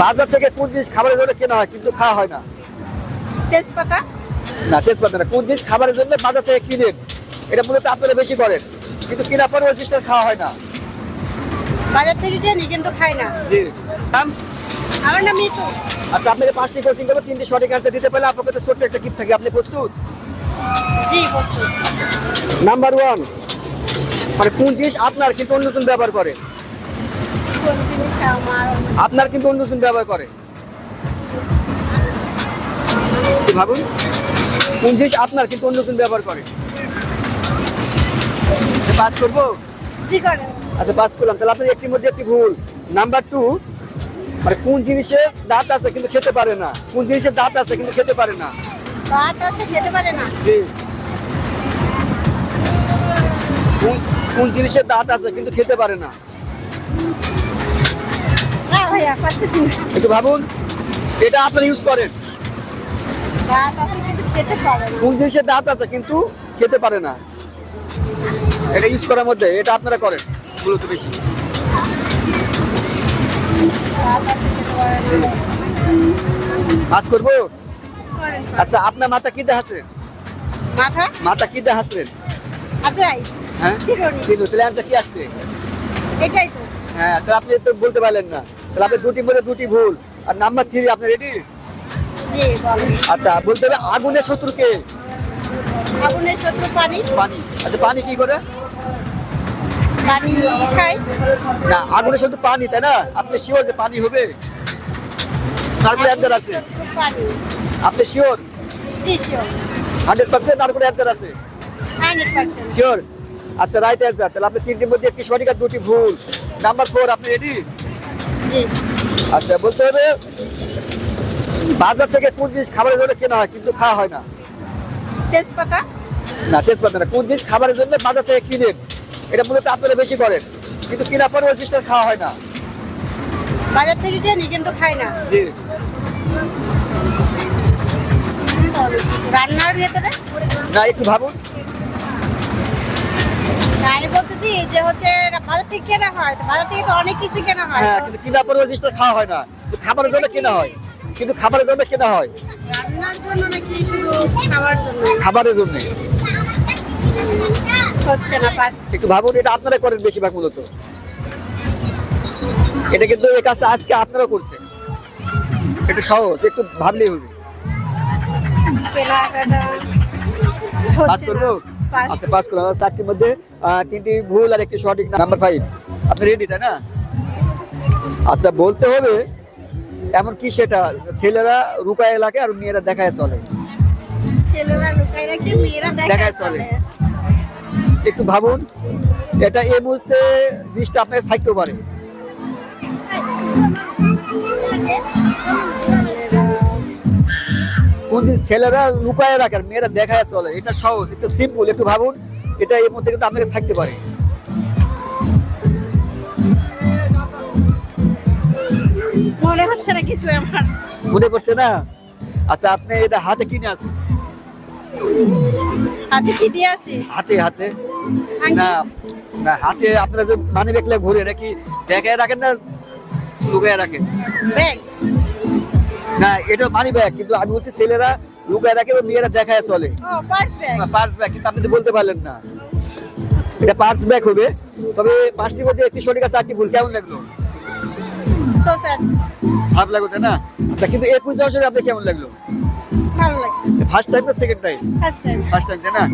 বাজার থেকে কোন জিনিস খাবারের জন্য কেনা হয় কিন্তু খাওয়া হয় না? তেজপাতা। না, তেজপাতা না। কোন জিনিস খাবারের জন্য বাজার থেকে কিনেন, এটা মূলত আপনারা বেশি করেন, কিন্তু কেনার পরে ওই জিনিসটা খাওয়া হয় না। বাজার থেকে কিনি কিন্তু খাই না। জি। নাম? আমার নাম মিতু। আচ্ছা, আপনাকে 5টি কোচিং করবো, 3টি সঠিক অ্যান্সার দিতে পারলে আপনার কাছে ছোট্ট একটা গিফট থাকে। আপনি প্রস্তুত? জি প্রস্তুত। নাম্বার 1, মানে কোন জিনিস আপনার কিন্তু অন্যজন ব্যবহার করে? কোন জিনিস আমার? আপনার কিন্তু অন্যজন ব্যবহার করে। কি ভাবুন, কোন জিনিস আপনার কিন্তু অন্যজন ব্যবহার করে? পাস করবো? জি করেন। আচ্ছা, পাস করলাম। তাহলে আপনার একটির মধ্যে একটি ভুল। নাম্বার 2, মানে কোন জিনিসে দাঁত আছে কিন্তু খেতে পারে না? কোন জিনিসের দাঁত আছে কিন্তু খেতে পারে না? ভাত আছে খেতে পারে না। জি। কোন জিনিসের দাঁত আছে কিন্তু খেতে পারে না? না ভাইয়া পারতেছি না। একটু ভাবুন, এটা আপনারা ইউজ করেন। ভাত আছে কিন্তু খেতে পারে না। কোন জিনিসের দাঁত আছে কিন্তু খেতে পারে না? এটা ইউজ করার মধ্যে এটা আপনারা করেন মূলত বেশি। ভাত আছে খেতে পারে না। কাজ করবো? করেন। আচ্ছা, আপনার মাথা কি দিয়ে হাসেন? মাথা মাথা কি দিয়ে হাসেন? আজরাই। হ্যাঁ, চিরুনি। ছিল। তাহলে আনসার কি আসছে? এটাই তো। হ্যাঁ, তাহলে আপনি তো বলতে পারলেন না। তাহলে আপনি দুটির মধ্যে দুটি ভুল। আর নাম্বার 3, আপনি রেডি? জি বলেন। আচ্ছা, বলতে হবে আগুনের শত্রু কে? আগুনের শত্রু পানি। পানি। আচ্ছা, পানি কি করে? পানি খাই। না, আগুনের শত্রু পানি, তাই না? আপনি শিওর যে পানি হবে? তারপরে অ্যান্সার আছে। শত্রু পানি। আপনি শিওর? জি শিওর। 100%? তারপরে অ্যান্সার আছে? 100%। শিওর? আচ্ছা, রাইট অ্যান্সার। তাহলে আপনি 3টির মধ্যে একটি সঠিক আর 2টি ভুল। নাম্বার 4, আপনি রেডি? জি। আচ্ছা, বলতে হবে বাজার থেকে কোন জিনিস খাবারের জন্য কেনা হয় কিন্তু খাওয়া হয় না? তেজপাতা। না, তেজপাতা না। কোন জিনিস খাবারের জন্য বাজার থেকে কিনেন, এটা মূলত আপনারা বেশি করেন, কিন্তু কেনার পরে ওই জিনিসটা খাওয়া হয় না। বাজার থেকে কিনি কিন্তু খাই না। জি। রান্নার ভেতরে। না, একটু ভাবুন। না, আমি বলতেছি যে হচ্ছে বাজার থেকে কেনা হয়, তো বাজার থেকে তো অনেক কিছু কেনা হয়। হ্যাঁ, তো কিন্তু কেনার পরে ওই জিনিসটা খাওয়া হয় না। কিন্তু খাবারের জন্য কেনা হয়, কিন্তু খাবারের জন্য কেনা হয়। রান্নার জন্য নাকি শুধু খাওয়ার জন্য? খাবারের জন্য। হচ্ছে না পাস। একটু ভাবুন, এটা আপনারা করেন বেশিরভাগ মূলত। এটা কিন্তু এই কাজটা আজকে আপনারা করছেন। একটু সহজ, একটু ভাবলেই হবে। কেনাকাটা পাস হচ্ছে করবো? না। পাস। আচ্ছা, পাস করলাম। 4টির মধ্যে 3টি ভুল আর একটি সঠিক। নাম্বার 5, আপনি রেডি, তাই না? আচ্ছা, বলতে হবে এমন কি সেটা ছেলেরা রুকায় লাগে আর মেয়েরা দেখায় চলে? ছেলেরা লুকায় রাখে, মেয়েরা দেখায় দেখায় চলে। চলে। একটু ভাবুন, এটা এই মুহূর্তে জিনিসটা আপনাকে থাকতে পারে। কোন জিনিস ছেলেরা লুকায় রাখে আর মেয়েরা দেখায় চলে? এটা সহজ, এটা সিম্পল। একটু ভাবুন, এটা এর মধ্যে কিন্তু আপনাকে থাকতে পারে। মনে হচ্ছে না কিছু আমার। মনে পড়ছে না? আচ্ছা, আপনি এটা হাতে কিনে আছেন? হাতে কি দিয়ে আছে? হাতে হাতে আঙ্গুল? না, না, হাতে আপনারা যে মানি ব্যাগলে ঘুরে নাকি দেখায় রাখেন না লুকায় রাখেন? ব্যাগ। না, এটা মানি ব্যাগ, কিন্তু আমি বলছি ছেলেরা লুকায় রাখে এবং মেয়েরা দেখায় চলে। ও পার্স ব্যাগ। পার্স ব্যাগ, কিন্তু আপনি তো বলতে পারলেন না। এটা পার্স ব্যাগ হবে। তবে 5টির মধ্যে একটি সঠিক আছে, 8টি ভুল। কেমন লাগলো? So sir. খারাপ লাগলো, তাই না? আচ্ছা, কিন্তু 21 বছরে আপনি কেমন লাগলো? ভালো লাগছে। ফার্স্ট টাইম না second time? First time. First time, তাই না?